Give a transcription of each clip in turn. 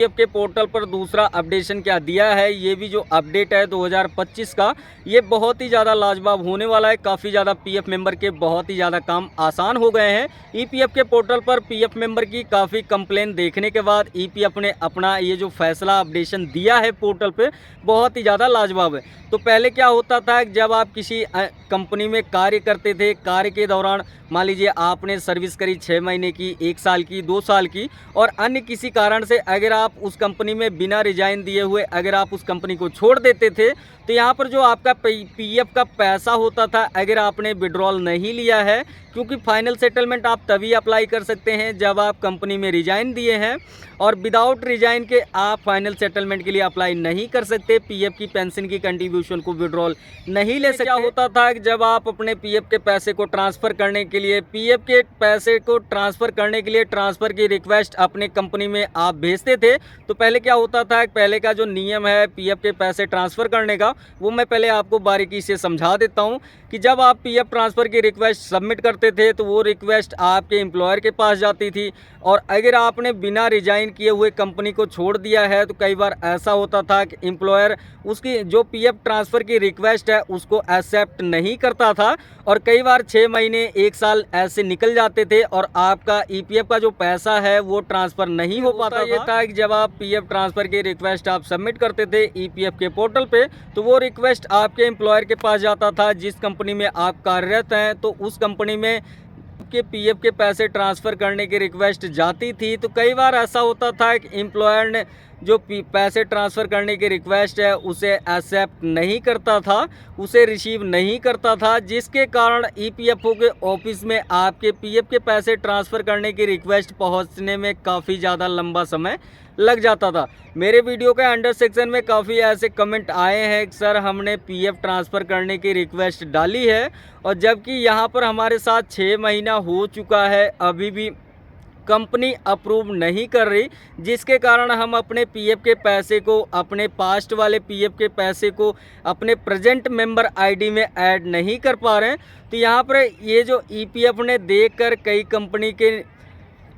PF के portal पर दूसरा अपडेशन क्या दिया है, ये भी जो अपडेट है 2025 का, ये बहुत ही ज़्यादा लाजवाब होने वाला है। काफ़ी ज़्यादा पीएफ मेंबर के बहुत ही ज़्यादा काम आसान हो गए हैं। ईपीएफ के पोर्टल पर पीएफ मेंबर की काफ़ी कंप्लेन देखने के बाद ईपीएफ ने अपना ये जो फैसला अपडेशन दिया है पोर्टल पे, बहुत ही ज़्यादा लाजवाब है। तो पहले क्या होता था, जब आप किसी कंपनी में कार्य करते थे, कार्य के दौरान मान लीजिए आपने सर्विस करी 6 महीने की, 1 साल की, 2 साल की, और अन्य किसी कारण से अगर आप उस कंपनी में बिना रिजाइन दिए हुए अगर आप उस कंपनी को छोड़ देते थे, तो यहाँ पर जो आपका पीएफ का पैसा होता था, अगर आपने विड्रॉल नहीं लिया है, क्योंकि फाइनल सेटलमेंट आप तभी अप्लाई कर सकते हैं जब आप कंपनी में रिजाइन दिए हैं, और विदाउट रिजाइन के आप फाइनल सेटलमेंट के लिए अप्लाई नहीं कर सकते, पीएफ की पेंशन की कंट्रीब्यूशन को विड्रॉल नहीं ले सकते। क्या होता था कि जब आप अपने पीएफ के पैसे को ट्रांसफ़र करने के लिए, पीएफ के पैसे को ट्रांसफ़र करने के लिए ट्रांसफ़र की रिक्वेस्ट अपने कंपनी में आप भेजते थे, तो पहले क्या होता था, पहले का जो नियम है पीएफ के पैसे ट्रांसफ़र करने का, वो मैं पहले आपको बारीकी से समझा देता हूँ कि जब आप पीएफ ट्रांसफ़र की रिक्वेस्ट सबमिट करते थे, तो वो रिक्वेस्ट आपके एम्प्लॉयर के पास जाती थी, और अगर आपने बिना रिजाइन किए हुए कंपनी को छोड़ दिया है, तो कई बार ऐसा होता था कि एम्प्लॉयर उसकी जो पीएफ ट्रांसफ़र की रिक्वेस्ट है उसको एक्सेप्ट नहीं करता था, और कई बार 6 महीने, 1 साल ऐसे निकल जाते थे और आपका ईपीएफ का जो पैसा है वो ट्रांसफ़र नहीं हो पाता। ये था कि जब आप पीएफ ट्रांसफ़र की रिक्वेस्ट आप सबमिट करते थे ईपीएफ के पोर्टल पे, तो वो रिक्वेस्ट आपके एम्प्लॉयर के पास जाता था जिस कंपनी में आप कार्यरत हैं, तो उस कंपनी में के पीएफ के पैसे ट्रांसफ़र करने की रिक्वेस्ट जाती थी। तो कई बार ऐसा होता था कि एम्प्लॉयर ने जो पैसे ट्रांसफ़र करने की रिक्वेस्ट है उसे एक्सेप्ट नहीं करता था, उसे रिसीव नहीं करता था, जिसके कारण ईपीएफओ के ऑफिस में आपके पीएफ के पैसे ट्रांसफ़र करने की रिक्वेस्ट पहुंचने में काफ़ी ज़्यादा लंबा समय लग जाता था। मेरे वीडियो के अंडर सेक्शन में काफ़ी ऐसे कमेंट आए हैं कि सर हमने पीएफ ट्रांसफ़र करने की रिक्वेस्ट डाली है, और जबकि यहाँ पर हमारे साथ 6 महीना हो चुका है, अभी भी कंपनी अप्रूव नहीं कर रही, जिसके कारण हम अपने पीएफ के पैसे को, अपने पास्ट वाले पीएफ के पैसे को अपने प्रेजेंट मेंबर आईडी में ऐड नहीं कर पा रहे हैं। तो यहाँ पर ये जो ईपीएफ ने देखकर, कई कंपनी के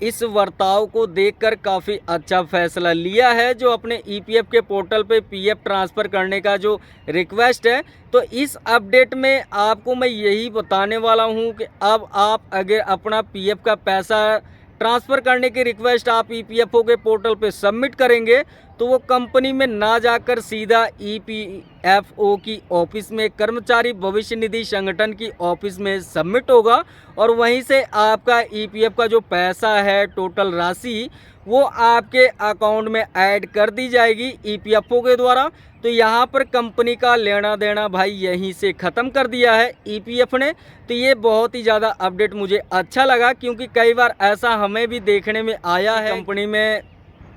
इस बर्ताव को देखकर काफ़ी अच्छा फैसला लिया है, जो अपने ईपीएफ के पोर्टल पे पीएफ ट्रांसफ़र करने का जो रिक्वेस्ट है। तो इस अपडेट में आपको मैं यही बताने वाला हूँ कि अब आप अगर अपना पीएफ का पैसा ट्रांसफ़र करने की रिक्वेस्ट आप ईपीएफओ के पोर्टल पे सबमिट करेंगे, तो वो कंपनी में ना जाकर सीधा ईपीएफओ की ऑफिस में, कर्मचारी भविष्य निधि संगठन की ऑफिस में सबमिट होगा, और वहीं से आपका ईपीएफ का जो पैसा है, टोटल राशि, वो आपके अकाउंट में ऐड कर दी जाएगी ईपीएफओ के द्वारा। तो यहाँ पर कंपनी का लेना देना भाई यहीं से ख़त्म कर दिया है ईपीएफ ने। तो ये बहुत ही ज़्यादा अपडेट मुझे अच्छा लगा, क्योंकि कई बार ऐसा हमें भी देखने में आया है, कंपनी में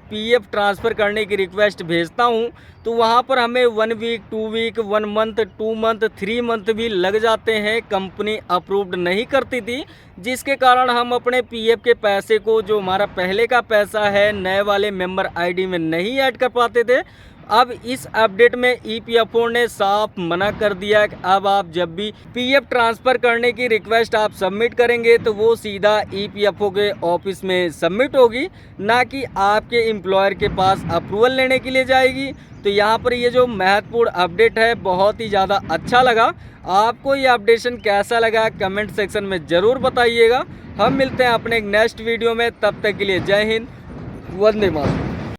पीएफ ट्रांसफ़र करने की रिक्वेस्ट भेजता हूँ, तो वहाँ पर हमें 1 week, 2 week, 1 month, 2 month, 3 month भी लग जाते हैं, कंपनी अप्रूव्ड नहीं करती थी, जिसके कारण हम अपने पीएफ के पैसे को, जो हमारा पहले का पैसा है, नए वाले मेंबर आईडी में नहीं ऐड कर पाते थे। अब इस अपडेट में ईपीएफओ ने साफ मना कर दिया कि अब आप जब भी पीएफ ट्रांसफ़र करने की रिक्वेस्ट आप सबमिट करेंगे, तो वो सीधा ईपीएफओ के ऑफिस में सबमिट होगी, ना कि आपके एम्प्लॉयर के पास अप्रूवल लेने के लिए जाएगी। तो यहाँ पर ये जो महत्वपूर्ण अपडेट है, बहुत ही ज़्यादा अच्छा लगा। आपको ये अपडेशन कैसा लगा कमेंट सेक्शन में ज़रूर बताइएगा। हम मिलते हैं अपने नेक्स्ट वीडियो में, तब तक के लिए जय हिंद, वंदे मातरम।